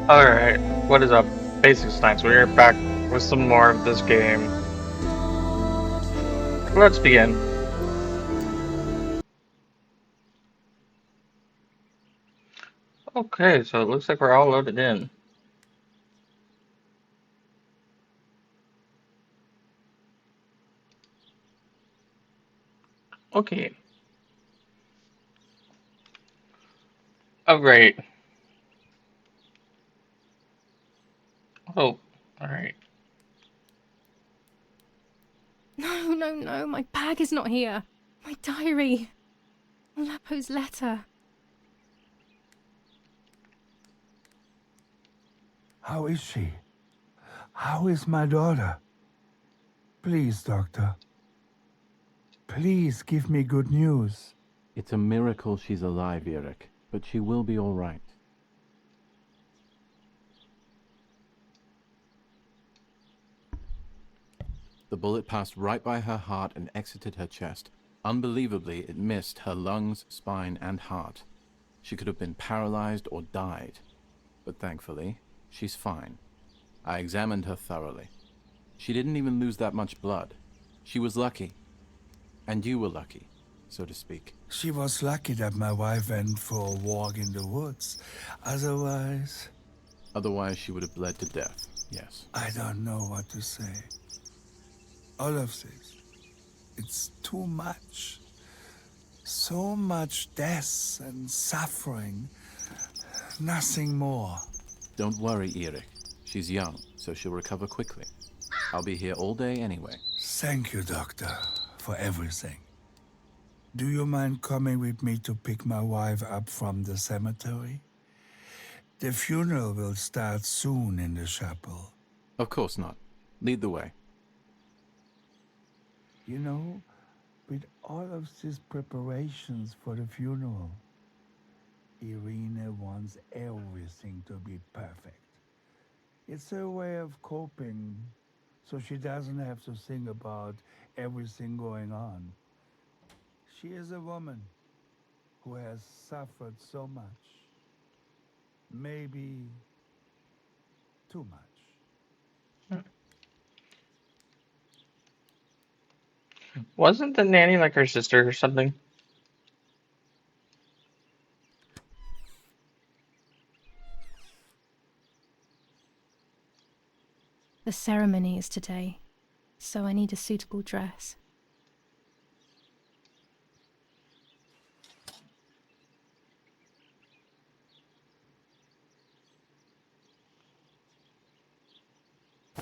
Alright, what is up? Basic Snipes, we're back with some more of this game. Let's begin. Okay, so it looks like we're all loaded in. Okay. Oh, great. Oh, alright. No, no, no, my bag is not here. My diary. Lapo's letter. How is she? How is my daughter? Please, doctor. Please give me good news. It's a miracle she's alive, Eric, but she will be all right. The bullet passed right by her heart and exited her chest. Unbelievably, it missed her lungs, spine, and heart. She could have been paralyzed or died. But thankfully, she's fine. I examined her thoroughly. She didn't even lose that much blood. She was lucky. And you were lucky, so to speak. She was lucky that my wife went for a walk in the woods. Otherwise, Otherwise, she would have bled to death, yes. I don't know what to say. All of this, it's too much. So much death and suffering. Nothing more. Don't worry, Eric. She's young, so she'll recover quickly. I'll be here all day anyway. Thank you, doctor, for everything. Do you mind coming with me to pick my wife up from the cemetery? The funeral will start soon in the chapel. Of course not. Lead the way. You know, with all of these preparations for the funeral, Irina wants everything to be perfect. It's her way of coping, so she doesn't have to think about everything going on. She is a woman who has suffered so much. Maybe too much. Wasn't the nanny like her sister or something? The ceremony is today, so I need a suitable dress.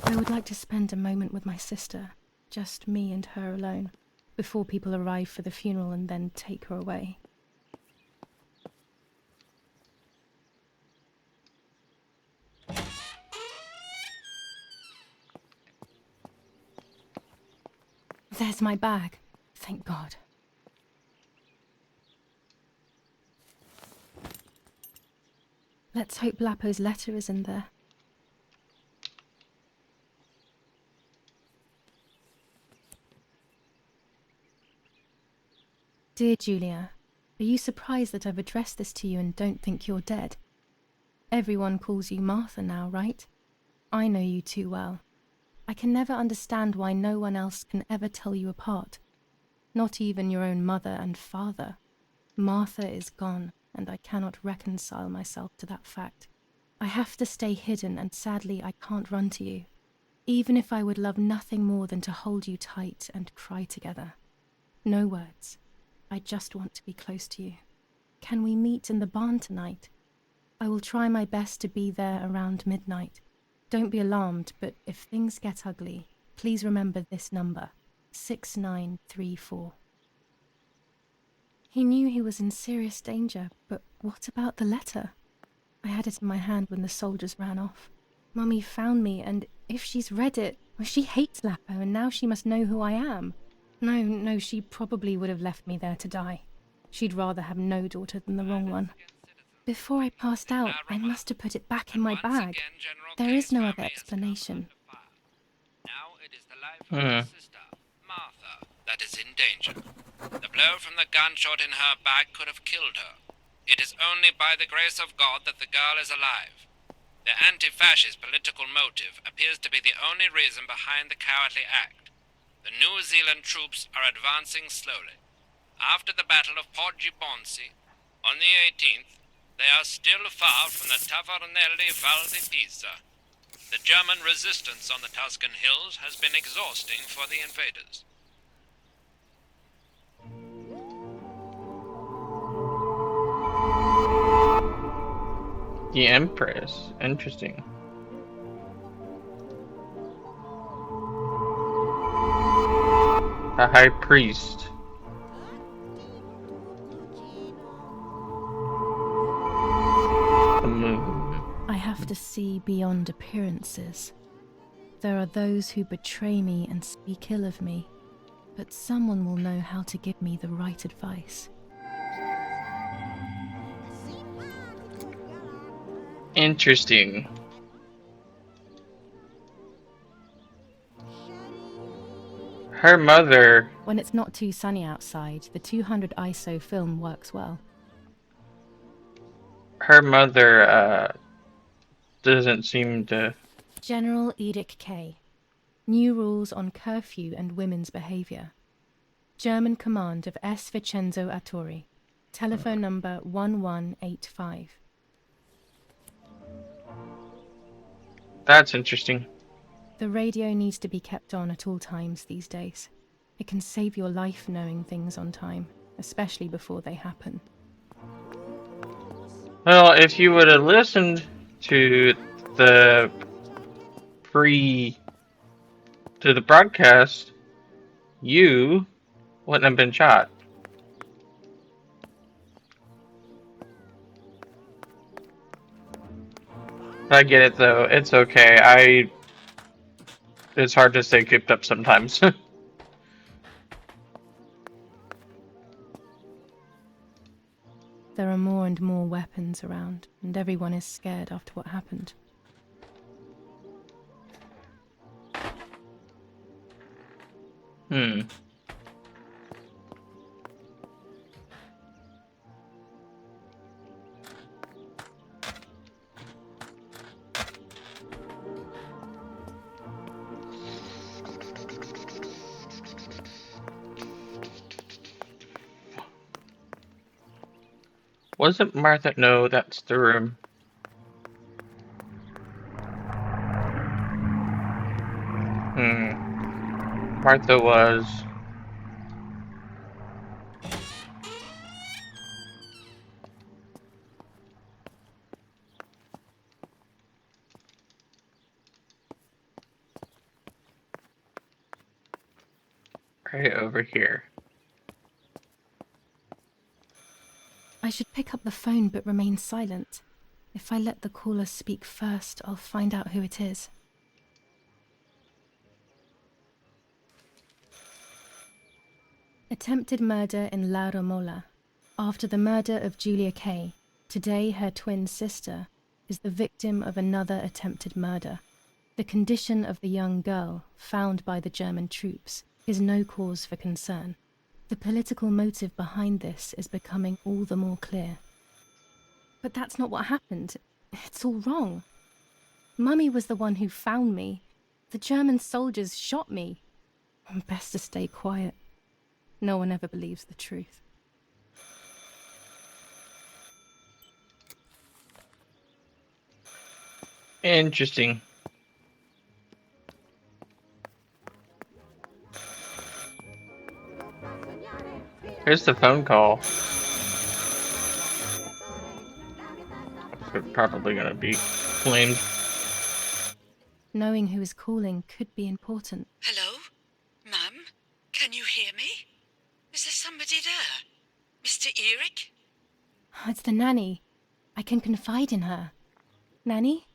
I would like to spend a moment with my sister, just me and her alone, before people arrive for the funeral and then take her away. There's my bag. Thank God. Let's hope Lapo's letter is in there. Dear Julia, are you surprised that I've addressed this to you and don't think you're dead? Everyone calls you Martha now, right? I know you too well. I can never understand why no one else can ever tell you apart. Not even your own mother and father. Martha is gone, and I cannot reconcile myself to that fact. I have to stay hidden, and sadly I can't run to you. Even if I would love nothing more than to hold you tight and cry together. No words. I just want to be close to you. Can we meet in the barn tonight? I will try my best to be there around midnight. Don't be alarmed, but if things get ugly, please remember this number, 6934. He knew he was in serious danger, but what about the letter? I had it in my hand when the soldiers ran off. Mummy found me, and if she's read it, well, she hates Lapo, and now she must know who I am. No, she probably would have left me there to die. She'd rather have no daughter than the wrong one. Before I passed out, I must have put it back in my bag. There is no other explanation. Now it is the life of her sister, Martha, that is in danger. The blow from the gunshot in her back could have killed her. It is only by the grace of God that the girl is alive. The anti-fascist political motive appears to be the only reason behind the cowardly act. The New Zealand troops are advancing slowly. After the Battle of Poggibonsi, on the 18th, they are still far from the Tavernelli Val di Pisa. The German resistance on the Tuscan hills has been exhausting for the invaders. The Empress. Interesting. The High Priest. The Moon. I have to see beyond appearances. There are those who betray me and speak ill of me, but someone will know how to give me the right advice. Interesting. Her mother. When it's not too sunny outside, the 200 ISO film works well. Her mother, doesn't seem to. General Edict K. New rules on curfew and women's behavior. German command of S. Vincenzo Attori. Telephone number 1185. That's interesting. The radio needs to be kept on at all times these days. It can save your life knowing things on time, especially before they happen. Well, if you would have listened to the broadcast, you wouldn't have been shot. I get it though. It's okay. It's hard to stay cooped up sometimes. There are more and more weapons around, and everyone is scared after what happened. Wasn't Martha? No, that's the room. Martha was. Right over here. I should pick up the phone but remain silent. If I let the caller speak first, I'll find out who it is. Attempted murder in La Romola. After the murder of Julia Kay, today her twin sister is the victim of another attempted murder. The condition of the young girl, found by the German troops, is no cause for concern. The political motive behind this is becoming all the more clear. But that's not what happened. It's all wrong. Mummy was the one who found me. The German soldiers shot me. Best to stay quiet. No one ever believes the truth. Interesting. Here's the phone call. It's probably gonna be flamed. Knowing who is calling could be important. Hello? Mum? Can you hear me? Is there somebody there? Mr. Eric? It's the nanny. I can confide in her. Nanny?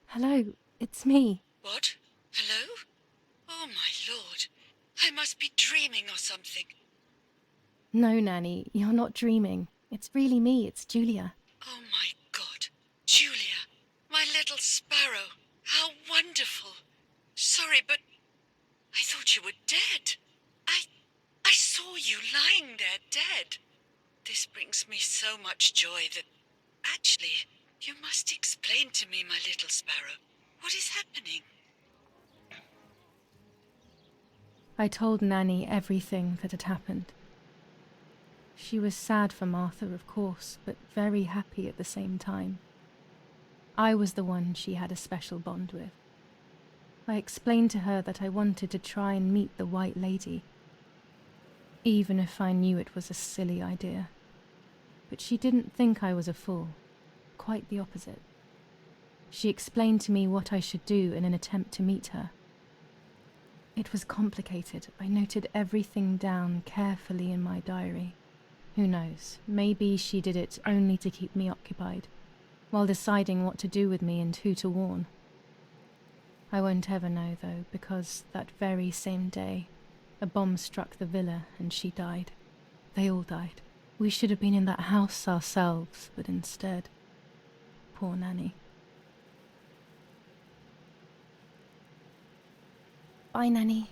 Hello, it's me. What? Hello? Oh, my lord. I must be dreaming or something. No, Nanny, you're not dreaming. It's really me, it's Julia. Oh my God. Julia, my little sparrow. How wonderful. Sorry, but I thought you were dead. I saw you lying there dead. This brings me so much joy that... Actually, you must explain to me, my little sparrow. What is happening? I told Nanny everything that had happened. She was sad for Martha, of course, but very happy at the same time. I was the one she had a special bond with. I explained to her that I wanted to try and meet the White Lady, even if I knew it was a silly idea. But she didn't think I was a fool. Quite the opposite. She explained to me what I should do in an attempt to meet her. It was complicated. I noted everything down carefully in my diary. Who knows, maybe she did it only to keep me occupied, while deciding what to do with me and who to warn. I won't ever know, though, because that very same day, a bomb struck the villa and she died. They all died. We should have been in that house ourselves, but instead... Poor Nanny. Bye, Nanny.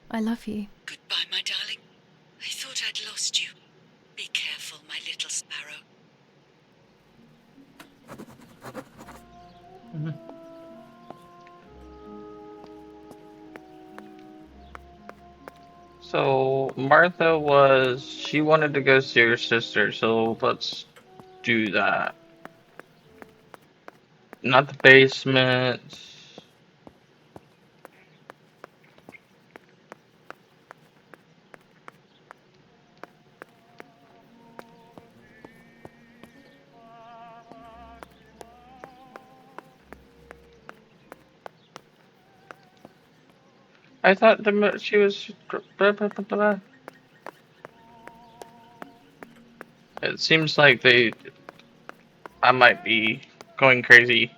I love you. Goodbye, my darling. I thought I'd lost you. Be careful, my little sparrow. So Martha she wanted to go see her sister, so let's do that. Not the basement. I thought she was... Blah, blah, blah, blah. It seems like I might be going crazy.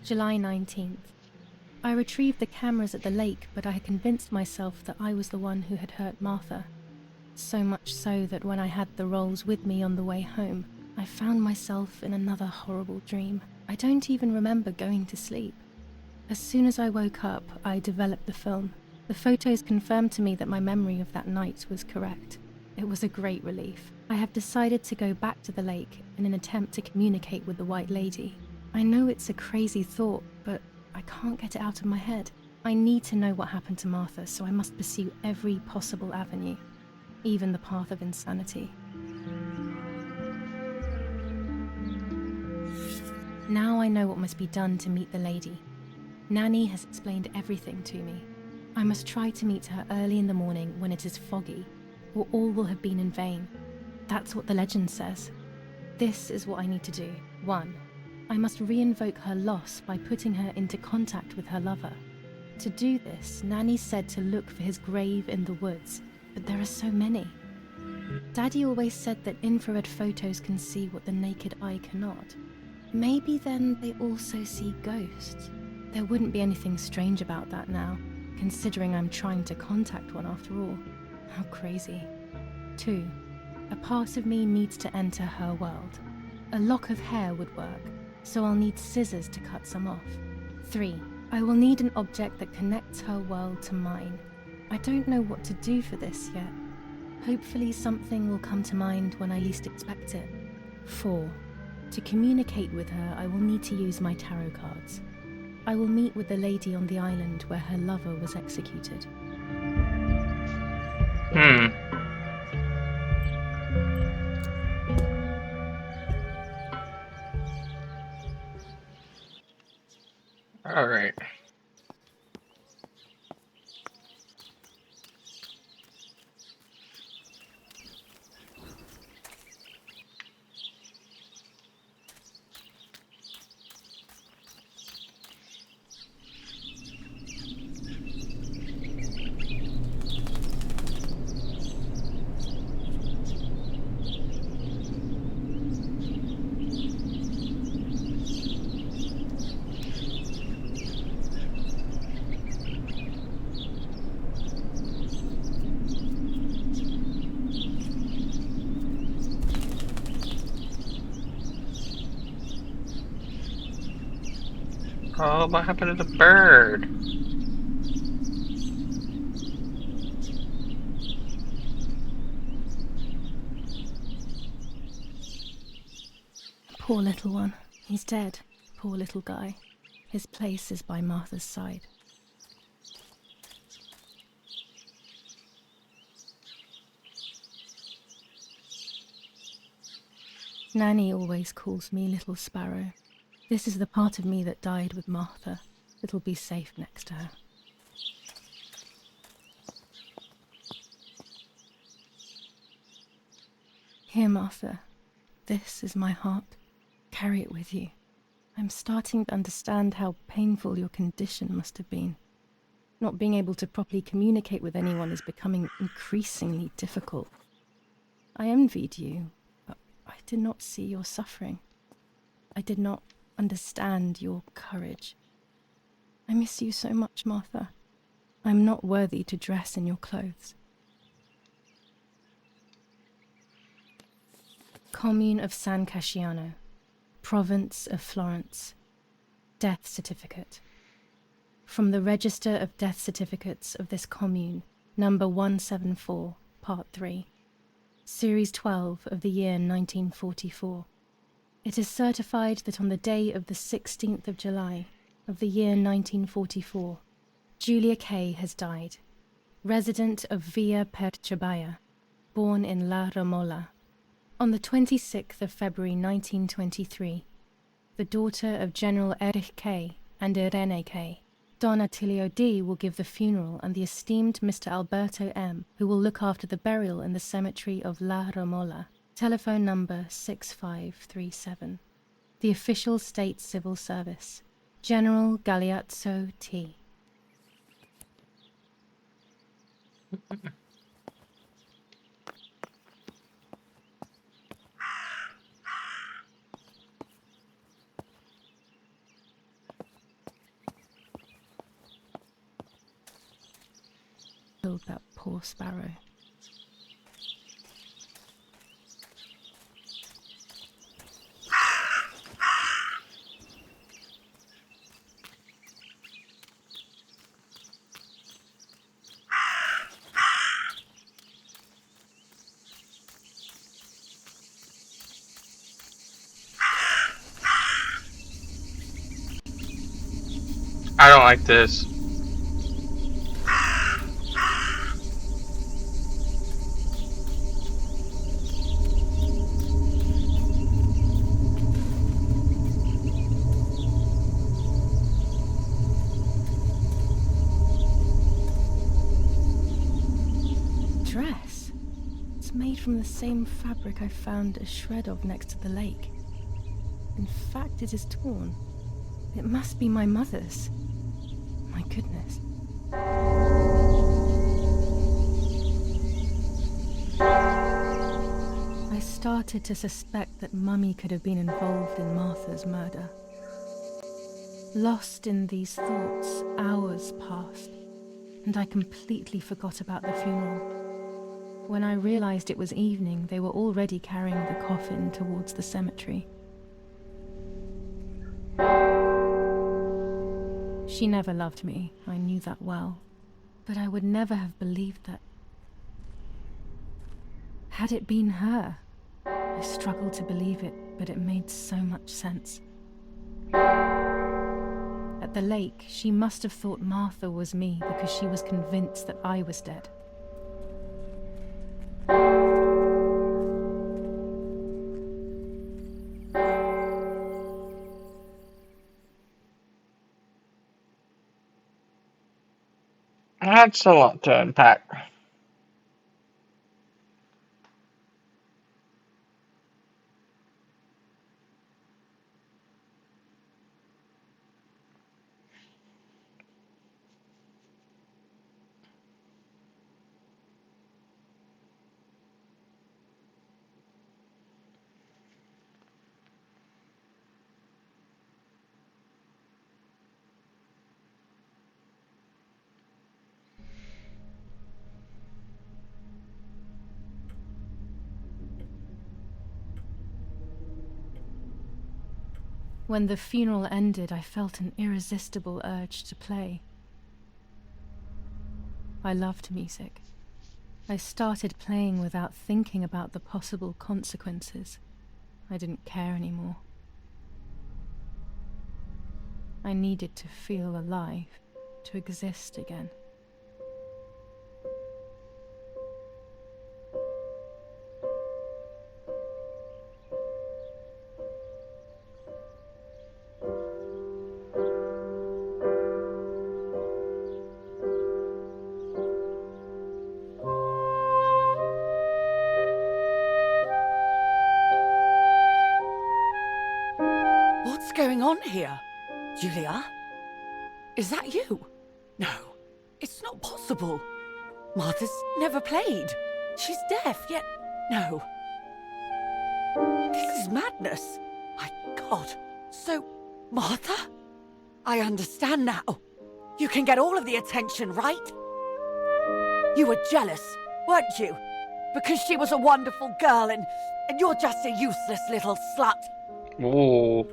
July 19th. I retrieved the cameras at the lake, but I had convinced myself that I was the one who had hurt Martha. So much so that when I had the rolls with me on the way home, I found myself in another horrible dream. I don't even remember going to sleep. As soon as I woke up, I developed the film. The photos confirmed to me that my memory of that night was correct. It was a great relief. I have decided to go back to the lake in an attempt to communicate with the White Lady. I know it's a crazy thought, but I can't get it out of my head. I need to know what happened to Martha, so I must pursue every possible avenue, even the path of insanity. Now I know what must be done to meet the lady. Nanny has explained everything to me. I must try to meet her early in the morning when it is foggy, or all will have been in vain. That's what the legend says. This is what I need to do. 1. I must re-invoke her loss by putting her into contact with her lover. To do this, Nanny said to look for his grave in the woods, but there are so many. Daddy always said that infrared photos can see what the naked eye cannot. Maybe then they also see ghosts. There wouldn't be anything strange about that now, considering I'm trying to contact one after all. How crazy. 2. A part of me needs to enter her world. A lock of hair would work, so I'll need scissors to cut some off. 3. I will need an object that connects her world to mine. I don't know what to do for this yet. Hopefully something will come to mind when I least expect it. 4. To communicate with her, I will need to use my tarot cards. I will meet with the lady on the island where her lover was executed. Alright. Oh, what happened to the bird? Poor little one. He's dead. Poor little guy. His place is by Martha's side. Nanny always calls me Little Sparrow. This is the part of me that died with Martha. It'll be safe next to her. Here, Martha. This is my heart. Carry it with you. I'm starting to understand how painful your condition must have been. Not being able to properly communicate with anyone is becoming increasingly difficult. I envied you, but I did not see your suffering. I did not understand your courage. I miss you so much, Martha. I'm not worthy to dress in your clothes. Commune of San Casciano, Province of Florence. Death certificate. From the Register of Death Certificates of this commune, number 174, part 3, series 12 of the year 1944. It is certified that on the day of the 16th of July of the year 1944, Julia Kay has died, resident of Via Perchabaya, born in La Romola. On the 26th of February 1923, the daughter of General Erich Kay and Irene Kay, Don Attilio D. will give the funeral, and the esteemed Mr. Alberto M., who will look after the burial in the cemetery of La Romola. Telephone number 6537. The official state civil service. General Galeazzo T. Killed that poor sparrow. I don't like this. Dress? It's made from the same fabric I found a shred of next to the lake. In fact, it is torn. It must be my mother's. My goodness. I started to suspect that Mummy could have been involved in Martha's murder. Lost in these thoughts, hours passed, and I completely forgot about the funeral. When I realized it was evening, they were already carrying the coffin towards the cemetery. She never loved me, I knew that well, but I would never have believed that. Had it been her? I struggled to believe it, but it made so much sense. At the lake, she must have thought Martha was me because she was convinced that I was dead. That's a lot to unpack. When the funeral ended, I felt an irresistible urge to play. I loved music. I started playing without thinking about the possible consequences. I didn't care anymore. I needed to feel alive, to exist again. What's going on here? Julia? Is that you? No, it's not possible. Martha's never played. She's deaf, yet no. This is madness. My God. So, Martha? I understand now. You can get all of the attention, right? You were jealous, weren't you? Because she was a wonderful girl and you're just a useless little slut. Ooh.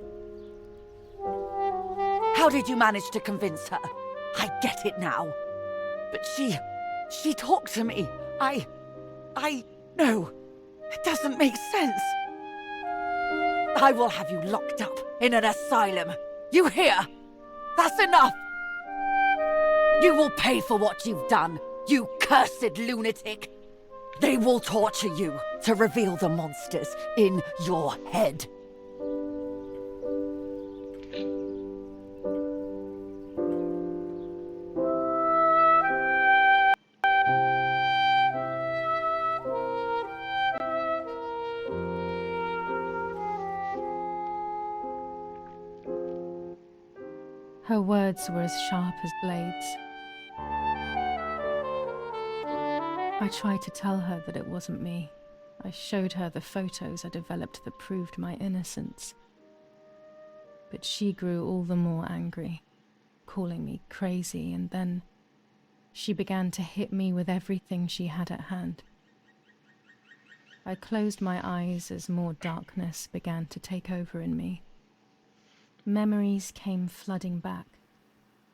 How did you manage to convince her? I get it now. But she talked to me. No, it doesn't make sense. I will have you locked up in an asylum. You hear? That's enough. You will pay for what you've done, you cursed lunatic. They will torture you to reveal the monsters in your head. Her words were as sharp as blades. I tried to tell her that it wasn't me. I showed her the photos I developed that proved my innocence. But she grew all the more angry, calling me crazy, and then she began to hit me with everything she had at hand. I closed my eyes as more darkness began to take over in me. Memories came flooding back.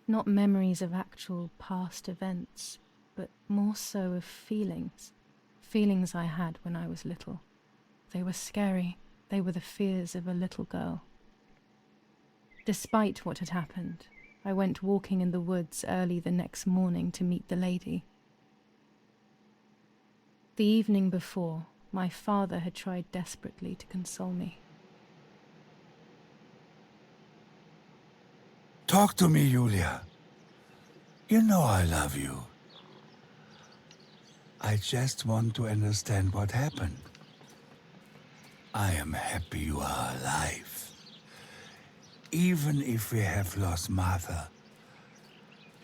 Not memories of actual past events, but more so of feelings. Feelings I had when I was little. They were scary. They were the fears of a little girl. Despite what had happened, I went walking in the woods early the next morning to meet the lady. The evening before, my father had tried desperately to console me. Talk to me, Julia. You know I love you. I just want to understand what happened. I am happy you are alive. Even if we have lost Martha,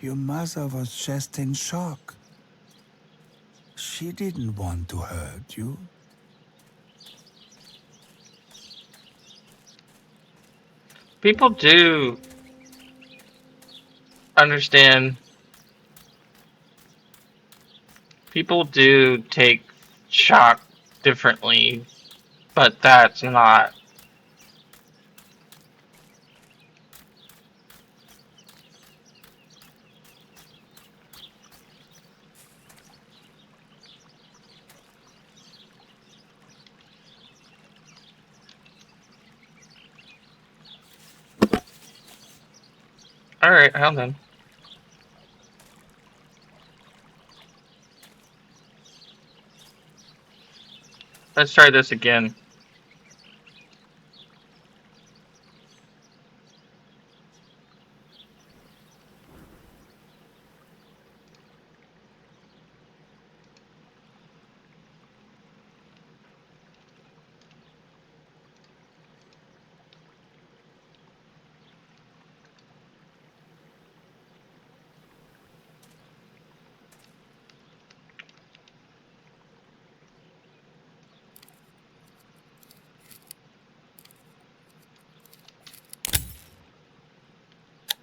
your mother was just in shock. She didn't want to hurt you. People do understand. People do take shock differently, but that's not. Alright, how then? Let's try this again.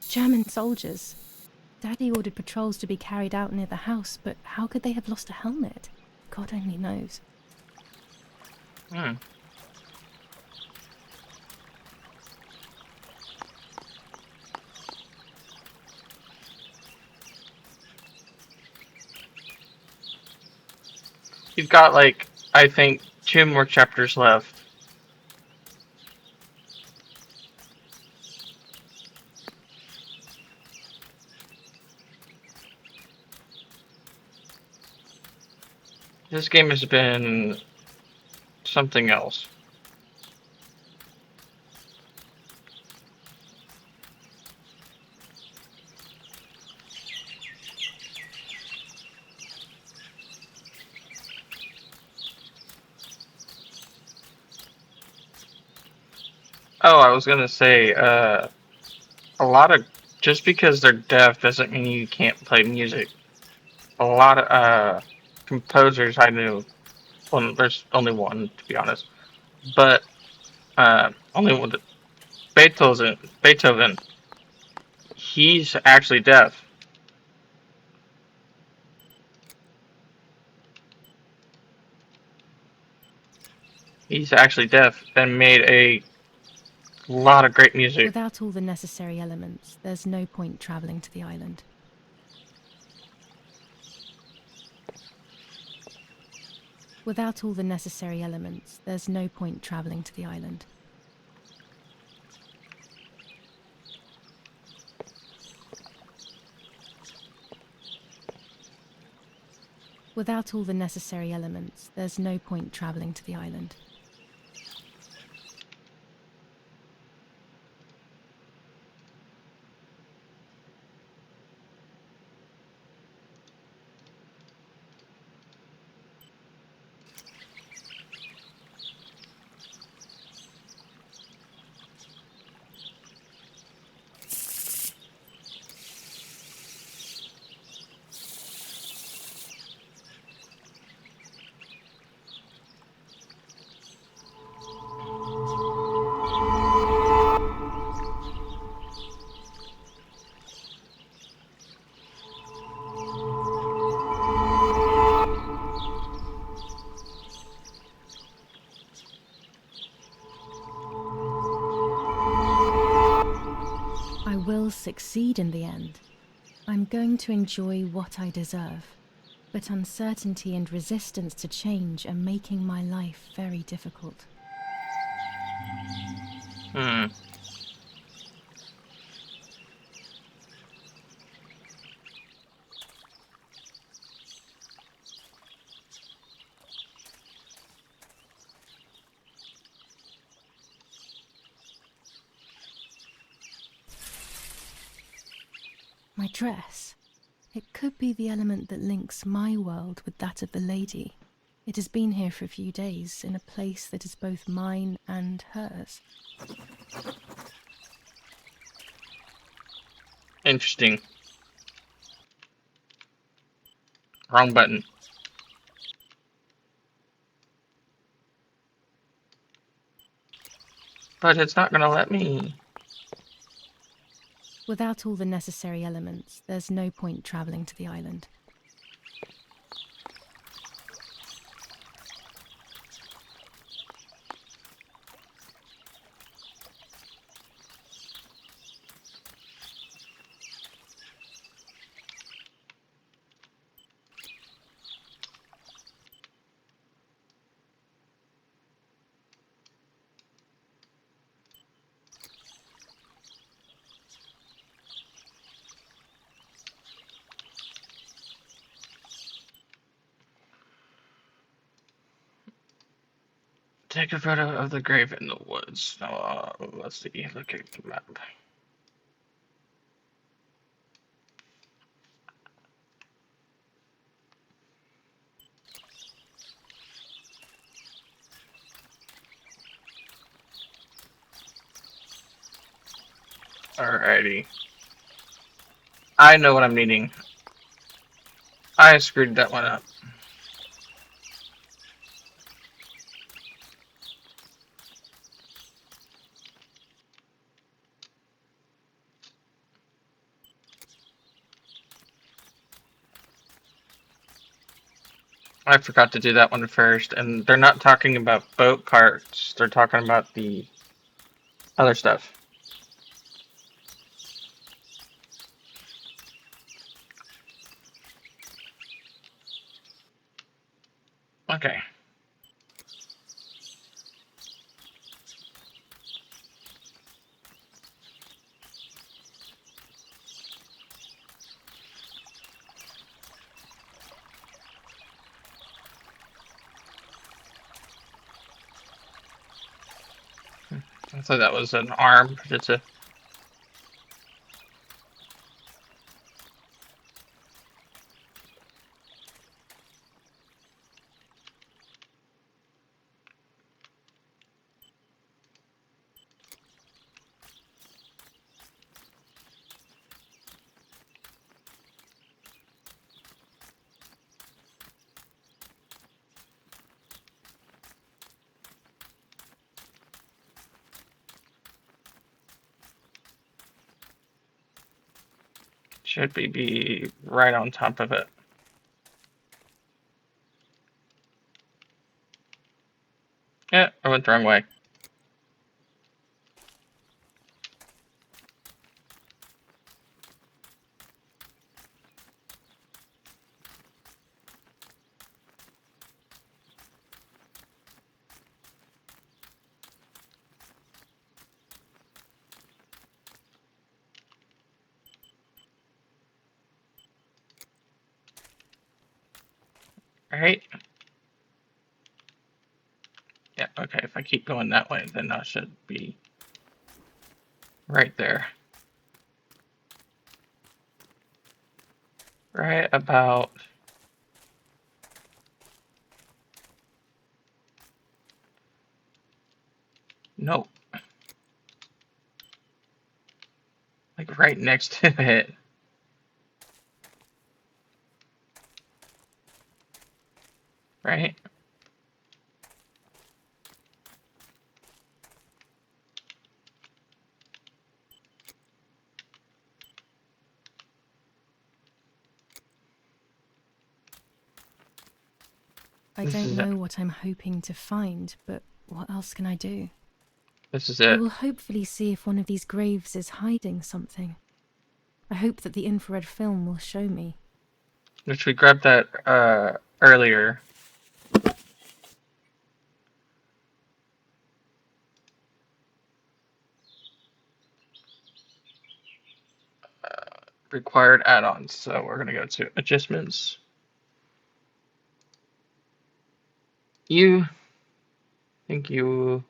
German soldiers. Daddy ordered patrols to be carried out near the house, but how could they have lost a helmet? God only knows. Hmm. You've got, like, I think, 2 more chapters left. This game has been something else. Oh, I was gonna say, a lot of, just because they're deaf doesn't mean you can't play music. A lot of composers I knew, well, there's only one to be honest, but only one. Beethoven, he's actually deaf. He's actually deaf and made a lot of great music. Without all the necessary elements, there's no point travelling to the island. Without all the necessary elements, there's no point travelling to the island. Without all the necessary elements, there's no point travelling to the island. I will succeed in the end. I'm going to enjoy what I deserve. But uncertainty and resistance to change are making my life very difficult. Hmm. My dress. It could be the element that links my world with that of the lady. It has been here for a few days, in a place that is both mine and hers. Interesting. Wrong button. But it's not gonna let me. Without all the necessary elements, there's no point travelling to the island. Take a photo of the grave in the woods. Now, let's see. Look at the map. Alrighty. I know what I'm needing. I screwed that one up. I forgot to do that one first, and they're not talking about boat parts. They're talking about the other stuff. Okay. I thought that was an arm, but it's a... Should be right on top of it. Yeah, I went the wrong way. Right? Yeah, okay, if I keep going that way, then I should be right there. Right about... Nope. Like right next to it. Right? I This don't is know it. what I'm hoping to find, but what else can I do? This is I it. will hopefully see if one of these graves is hiding something. I hope that the infrared film will show me. Which we grabbed that earlier. Required add-ons. So we're gonna go to adjustments. You think you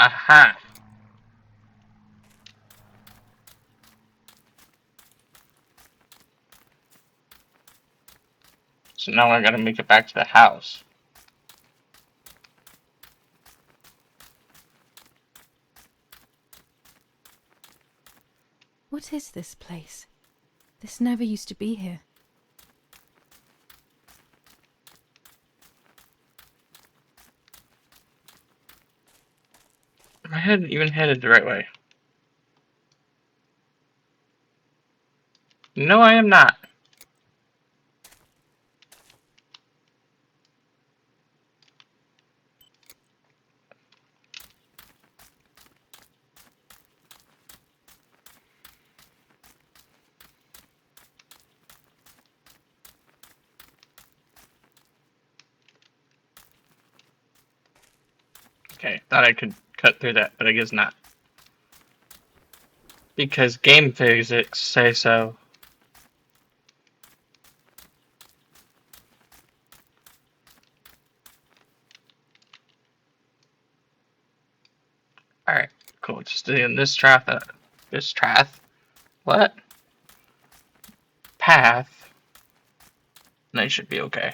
aha. So now I gotta make it back to the house. What is this place? This never used to be here. Am I even headed the right way? No, I am not. Okay, thought I could cut through that, but I guess not. Because game physics say so. Alright, cool. Just doing this what? Path. And I should be okay.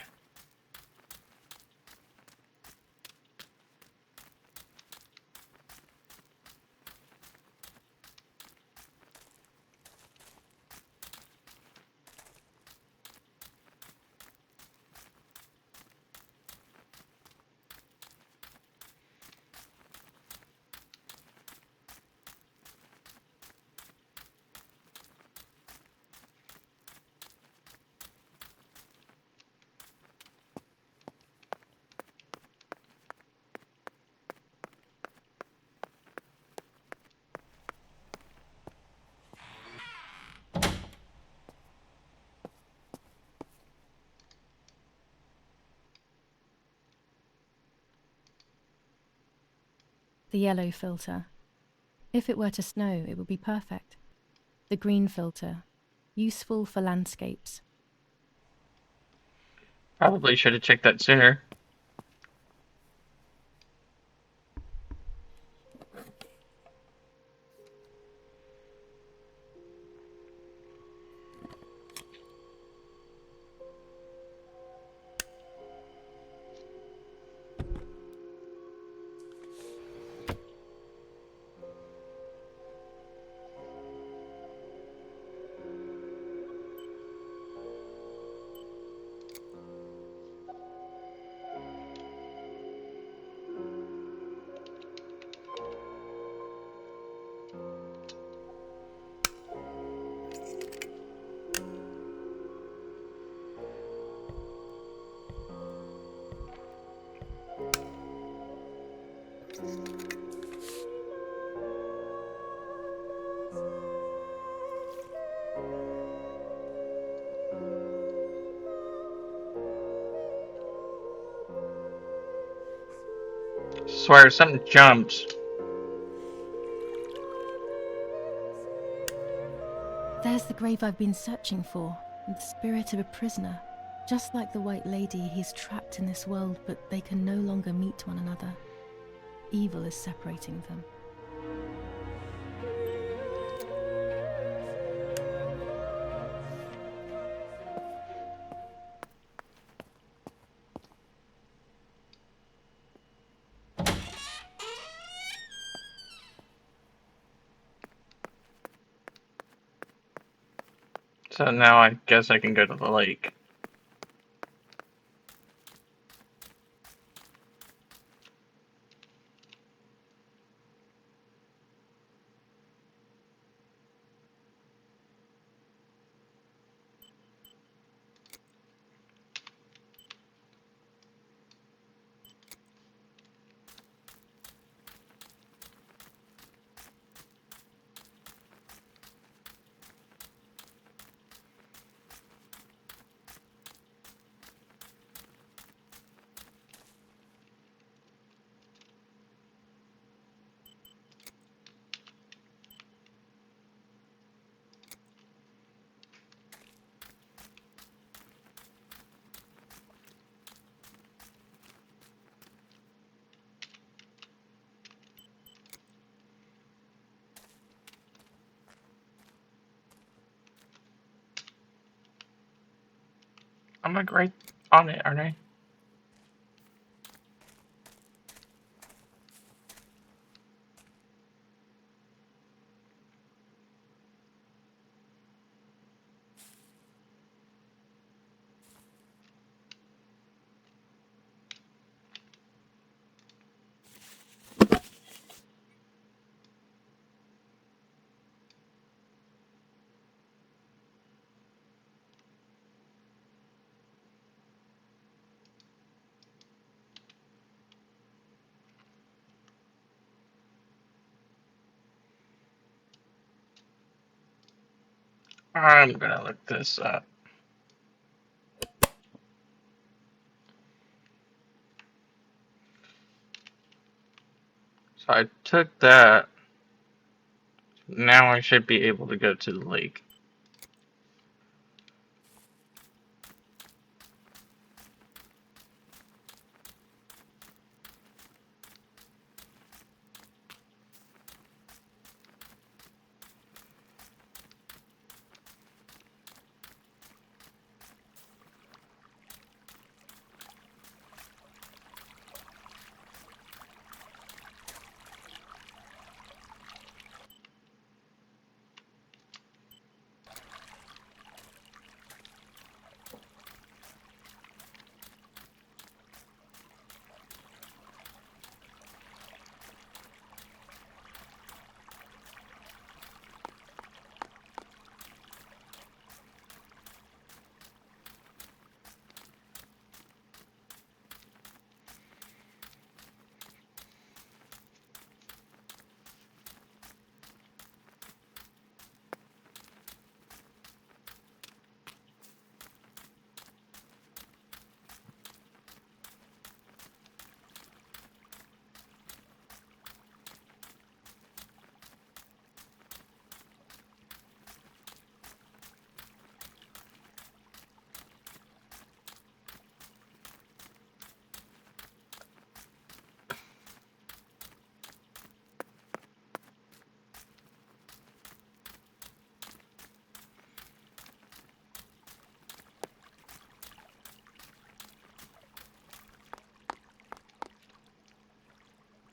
The yellow filter. If it were to snow, it would be perfect. The green filter. Useful for landscapes. Probably should have checked that sooner. Swear, something jumps. There's the grave I've been searching for, the spirit of a prisoner. Just like the White Lady, he's trapped in this world, but they can no longer meet one another. Evil is separating them. So now I guess I can go to the lake. I'm like right on it, aren't I? I'm gonna look this up. So I took that. Now I should be able to go to the lake.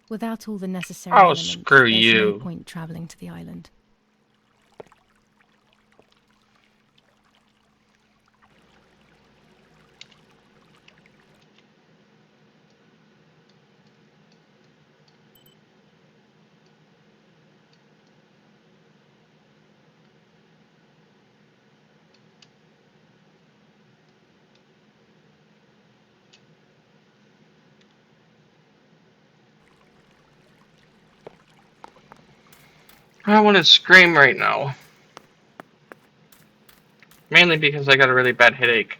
Without all the necessary Oh, elements, screw there's no you. point travelling to the island. I want to scream right now. Mainly because I got a really bad headache.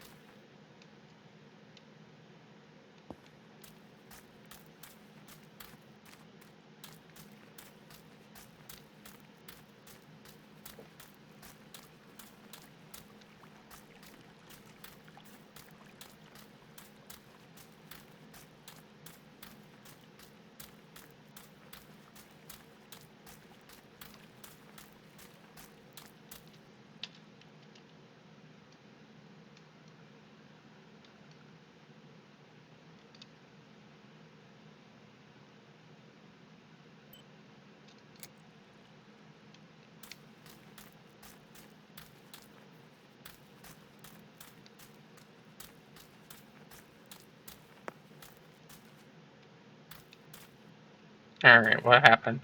Alright, what happened?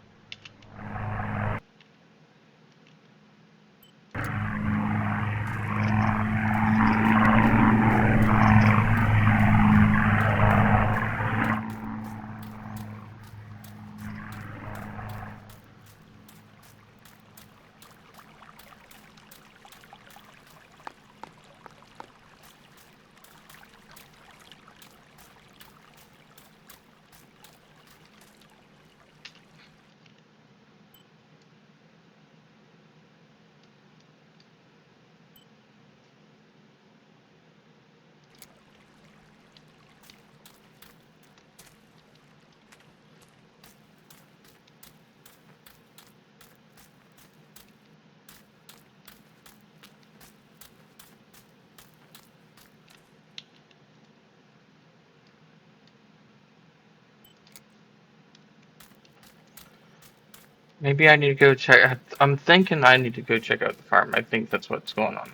Maybe I need to go check. I'm thinking I need to go check out the farm. I think that's what's going on.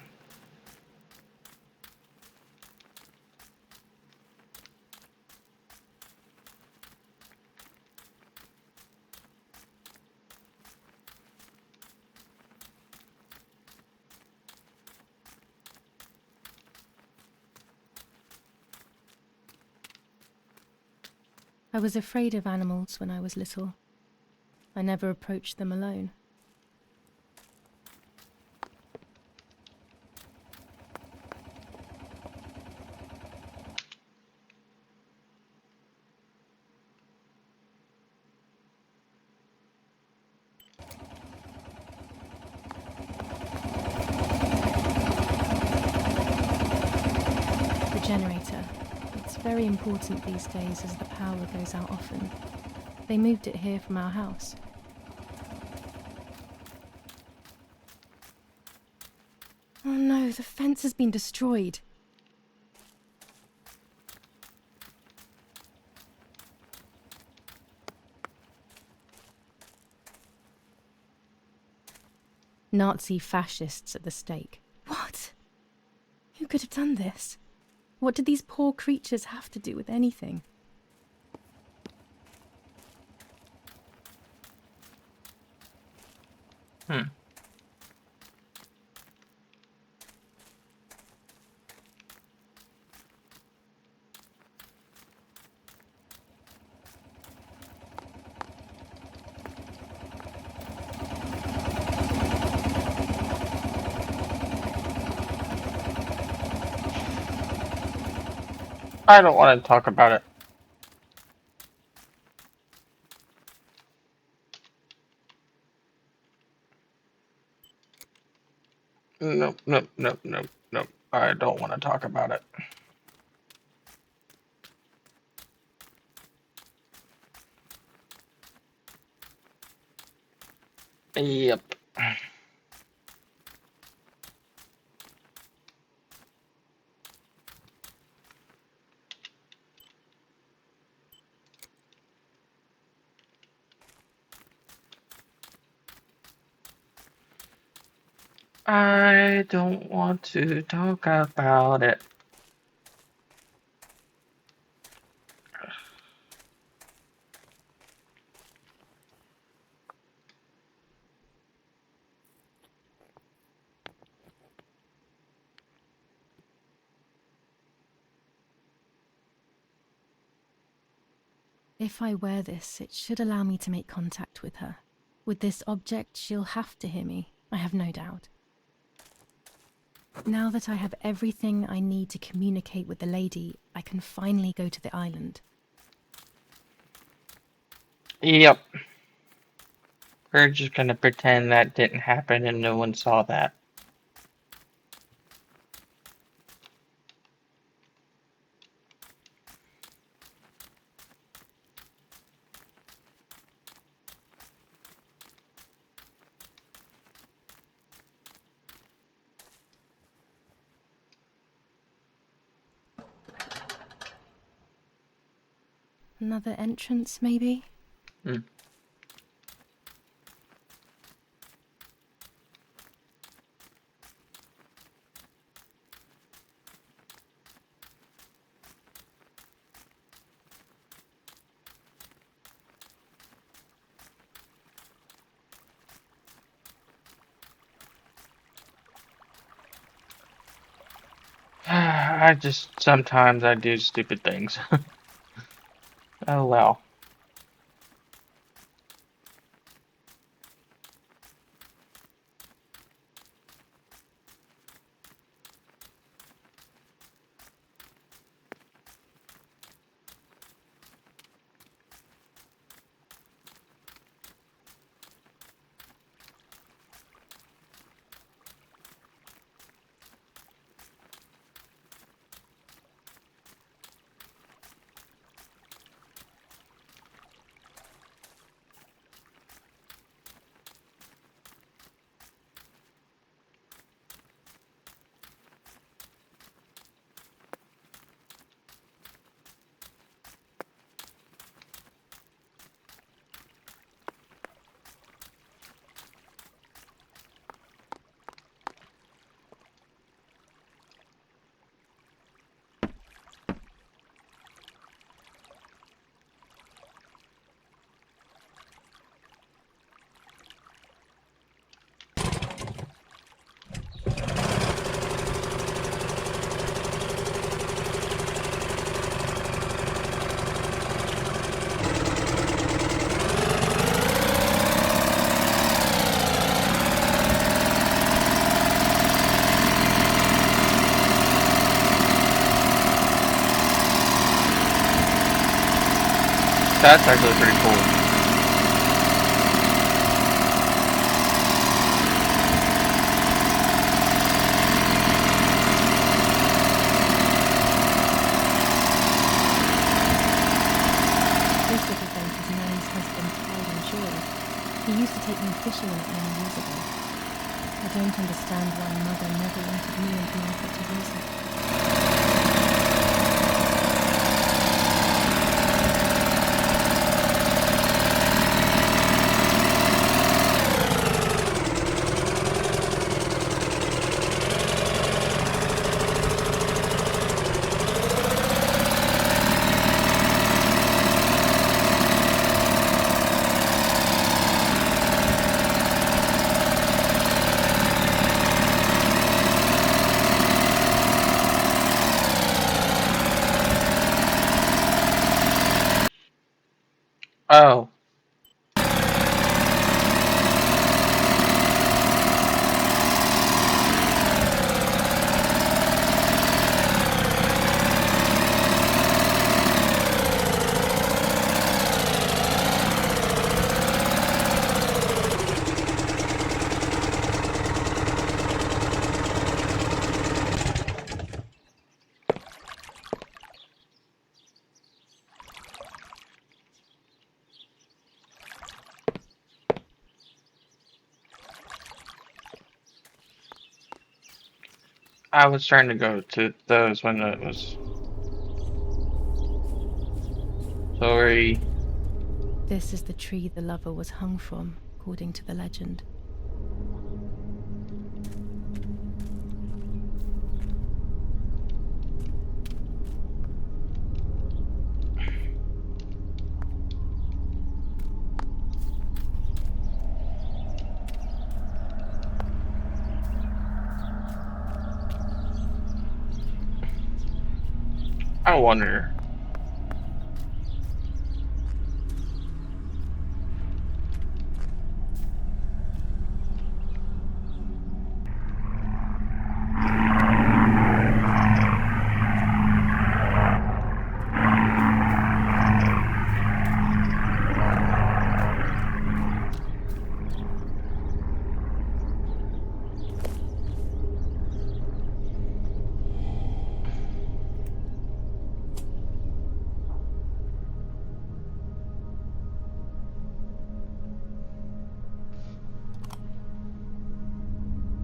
I was afraid of animals when I was little. I never approached them alone. generator. It's very important these days as the power goes out often. They moved it here from our house. Oh no, the fence has been destroyed. Nazi fascists at the stake. What? Who could have done this? What did these poor creatures have to do with anything? I don't want to talk about it. Nope, nope, nope, nope, nope. I don't want to talk about it. Yep. I don't want to talk about it. If I wear this, it should allow me to make contact with her. With this object, she'll have to hear me, I have no doubt. Now that I have everything I need to communicate with the lady, I can finally go to the island. Yep. We're just gonna pretend that didn't happen and no one saw that. Another entrance, maybe? Sometimes I do stupid things. Oh well. That's actually pretty cool. came fishing in it many years ago. I don't understand why Mother never wanted me and Martha to use it. Oh. I was trying to go to those when it was. Sorry. This is the tree the lover was hung from, according to the legend. I wonder.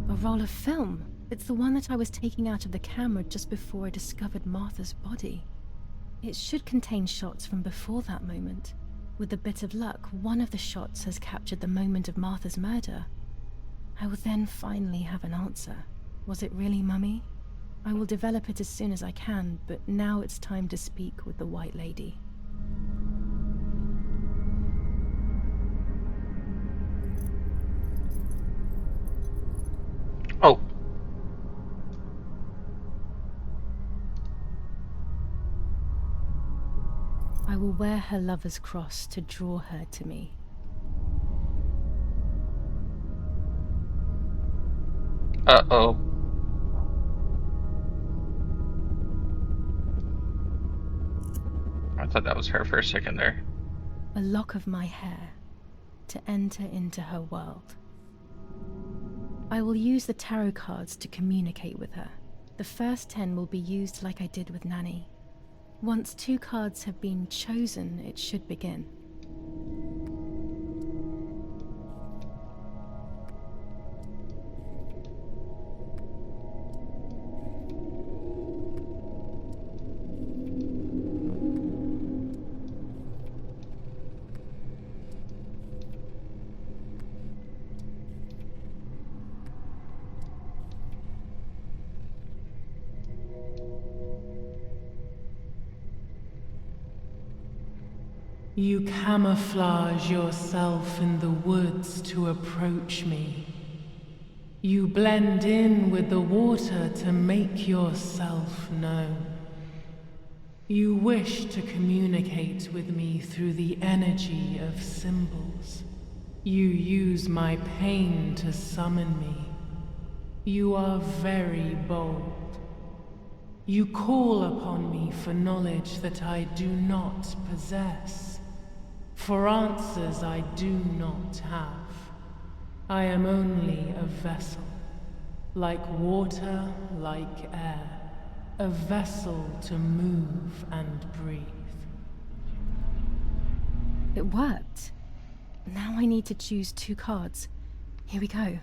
A roll of film. It's the one that I was taking out of the camera just before I discovered Martha's body. It should contain shots from before that moment. With a bit of luck, one of the shots has captured the moment of Martha's murder. I will then finally have an answer. Was it really Mummy? I will develop it as soon as I can, but now it's time to speak with the White Lady. Oh. I will wear her lover's cross to draw her to me. Uh-oh. I thought that was her for a second there. A lock of my hair to enter into her world. I will use the tarot cards to communicate with her. The first 10 will be used like I did with Nanny. Once 2 cards have been chosen, it should begin. You camouflage yourself in the woods to approach me. You blend in with the water to make yourself known. You wish to communicate with me through the energy of symbols. You use my pain to summon me. You are very bold. You call upon me for knowledge that I do not possess. For answers I do not have. I am only a vessel, like water, like air, a vessel to move and breathe. It worked. Now I need to choose 2 cards. Here we go.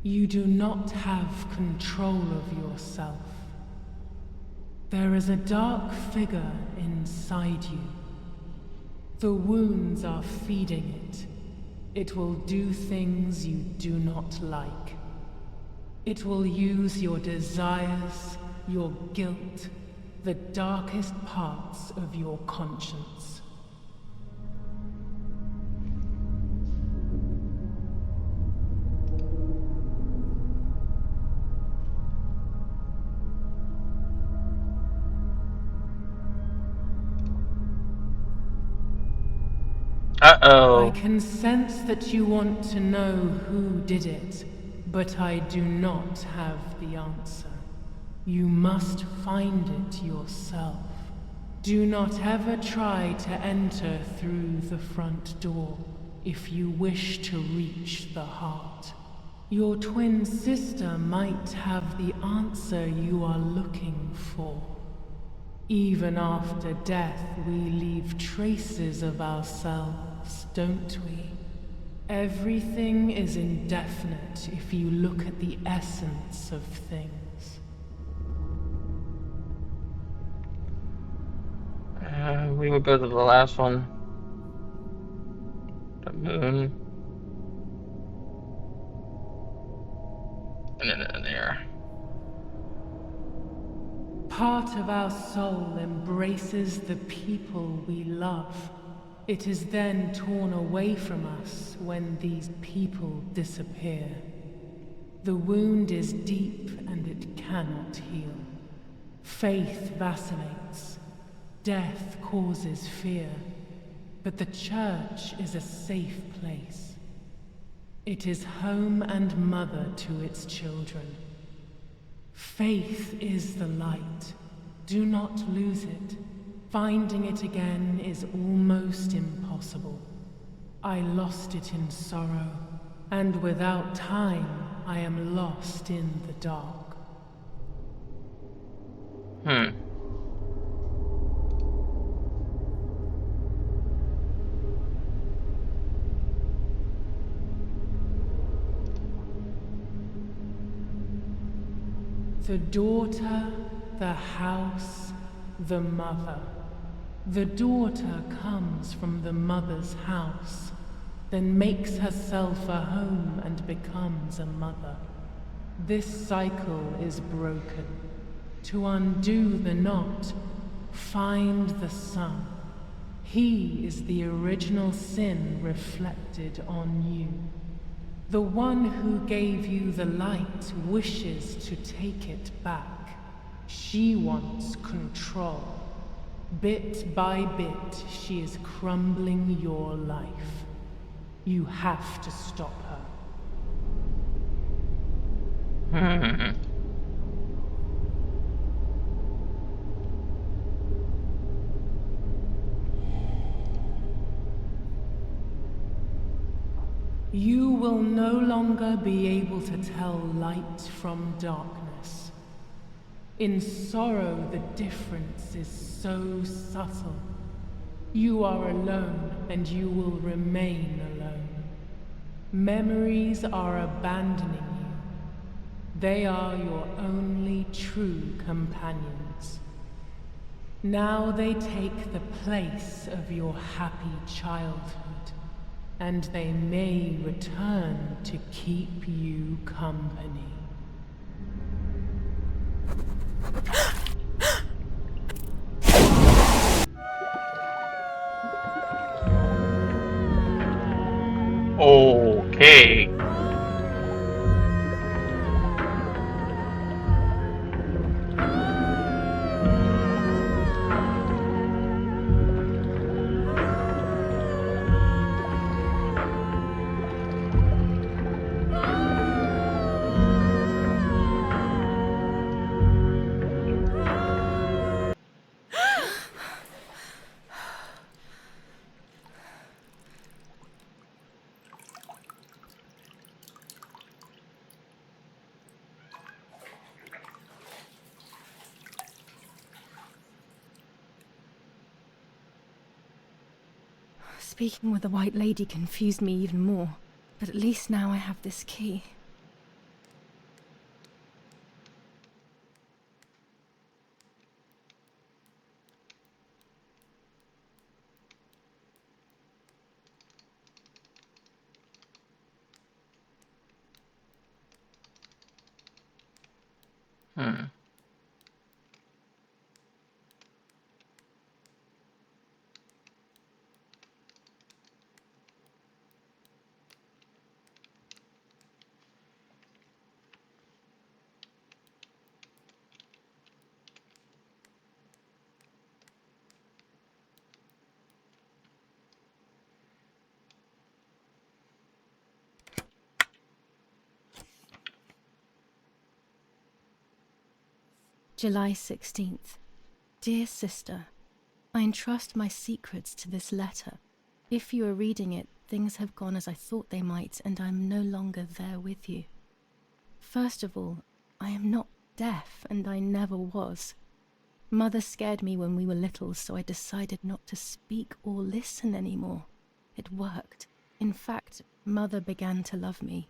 You do not have control of yourself. There is a dark figure inside you. The wounds are feeding it. It will do things you do not like. It will use your desires, your guilt, the darkest parts of your conscience. Uh-oh. I can sense that you want to know who did it, but I do not have the answer. You must find it yourself. Do not ever try to enter through the front door if you wish to reach the heart. Your twin sister might have the answer you are looking for. Even after death, we leave traces of ourselves, don't we? Everything is indefinite if you look at the essence of things. We will go to the last one. The moon. And then in there. Part of our soul embraces the people we love. It is then torn away from us when these people disappear. The wound is deep and it cannot heal. Faith vacillates. Death causes fear. But the church is a safe place. It is home and mother to its children. Faith is the light. Do not lose it. Finding it again is almost impossible. I lost it in sorrow, and without time, I am lost in the dark. The daughter, the house, the mother. The daughter comes from the mother's house, then makes herself a home and becomes a mother. This cycle is broken. To undo the knot, find the son. He is the original sin reflected on you. The one who gave you the light wishes to take it back. She wants control. Bit by bit, she is crumbling your life. You have to stop her. You will no longer be able to tell light from darkness. In sorrow, the difference is so subtle. You are alone, and you will remain alone. Memories are abandoning you. They are your only true companions. Now they take the place of your happy childhood. And they may return to keep you company. Okay. Speaking with the White Lady confused me even more, but at least now I have this key. Hmm. July 16th. Dear Sister, I entrust my secrets to this letter. If you are reading it, things have gone as I thought they might, and I am no longer there with you. First of all, I am not deaf, and I never was. Mother scared me when we were little, so I decided not to speak or listen anymore. It worked. In fact, Mother began to love me.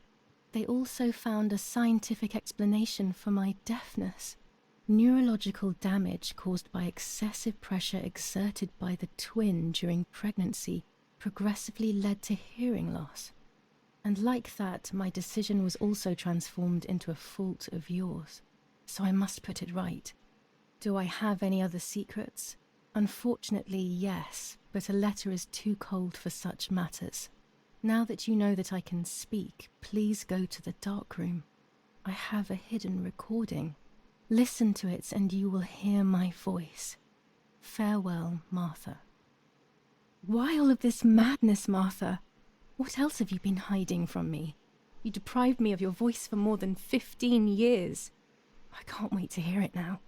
They also found a scientific explanation for my deafness. Neurological damage caused by excessive pressure exerted by the twin during pregnancy progressively led to hearing loss. And like that, my decision was also transformed into a fault of yours. So I must put it right. Do I have any other secrets? Unfortunately, yes, but a letter is too cold for such matters. Now that you know that I can speak, please go to the dark room. I have a hidden recording. Listen to it and you will hear my voice. Farewell, Martha. Why all of this madness, Martha? What else have you been hiding from me? You deprived me of your voice for more than 15 years. I can't wait to hear it now.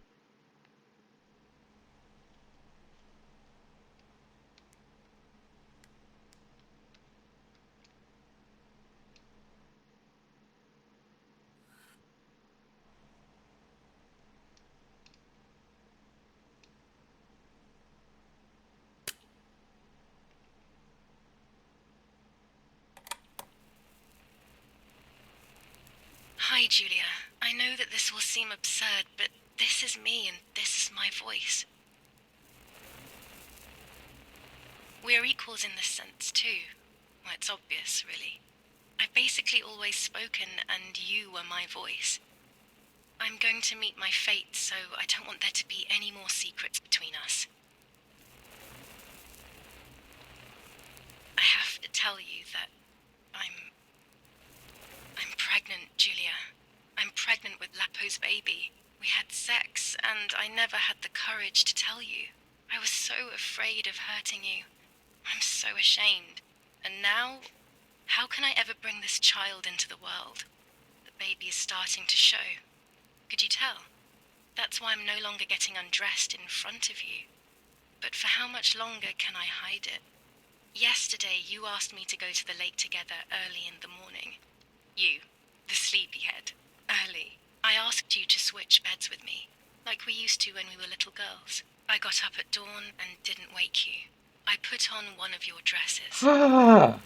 Hi, Julia. I know that this will seem absurd, but this is me and this is my voice. We are equals in this sense, too. Well, it's obvious, really. I've basically always spoken, and you were my voice. I'm going to meet my fate, so I don't want there to be any more secrets between us. I have to tell you that I'm pregnant, Julia. I'm pregnant with Lapo's baby. We had sex, and I never had the courage to tell you. I was so afraid of hurting you. I'm so ashamed. And now, how can I ever bring this child into the world? The baby is starting to show. Could you tell? That's why I'm no longer getting undressed in front of you. But for how much longer can I hide it? Yesterday, you asked me to go to the lake together early in the morning. You, the sleepyhead. Early. I asked you to switch beds with me, like we used to when we were little girls. I got up at dawn and didn't wake you. I put on one of your dresses.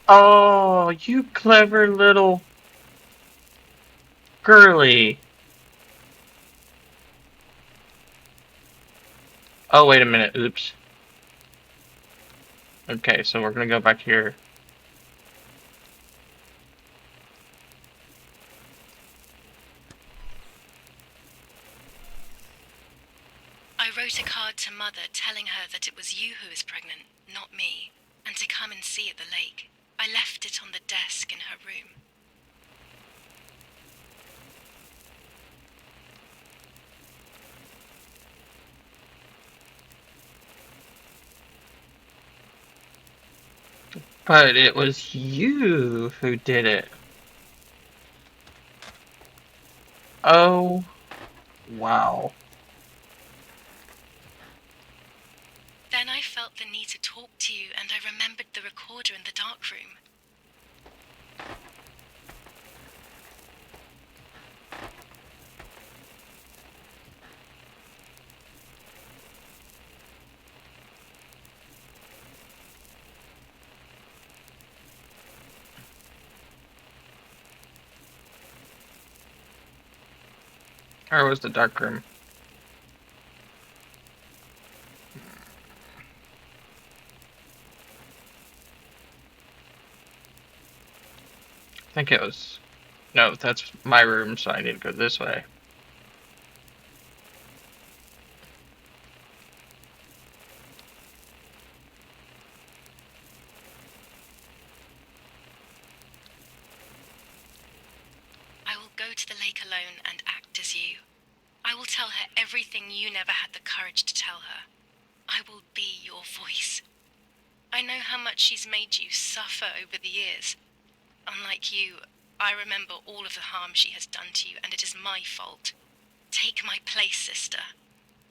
Oh, you clever little girly. Oh, wait a minute. Oops. Okay, so we're gonna go back here. I wrote a card to Mother telling her that it was you who was pregnant, not me, and to come and see at the lake. I left it on the desk in her room. But it was you who did it. Oh, wow. Then I felt the need to talk to you, and I remembered the recorder in the dark room. Or was the dark room? I think it was. No, that's my room, so I need to go this way. I will go to the lake alone and act as you. I will tell her everything you never had the courage to tell her. I will be your voice. I know how much she's made you suffer over the years. Unlike you, I remember all of the harm she has done to you, and it is my fault. Take my place, sister.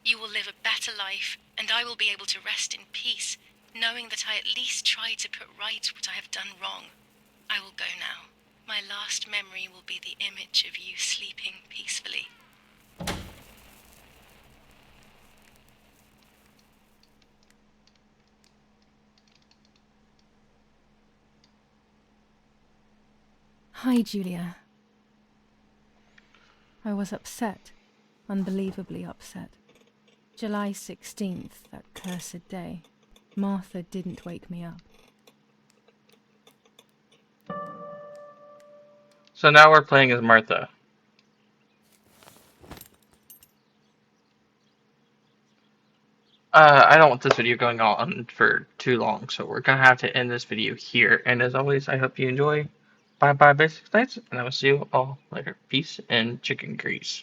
You will live a better life, and I will be able to rest in peace, knowing that I at least tried to put right what I have done wrong. I will go now. My last memory will be the image of you sleeping peacefully. Hi, Julia. I was upset. Unbelievably upset. July 16th, that cursed day. Martha didn't wake me up. So now we're playing as Martha. I don't want this video going on for too long, so we're gonna have to end this video here. And as always, I hope you enjoy. Bye bye, Basic Nights, and I will see you all later. Peace and chicken grease.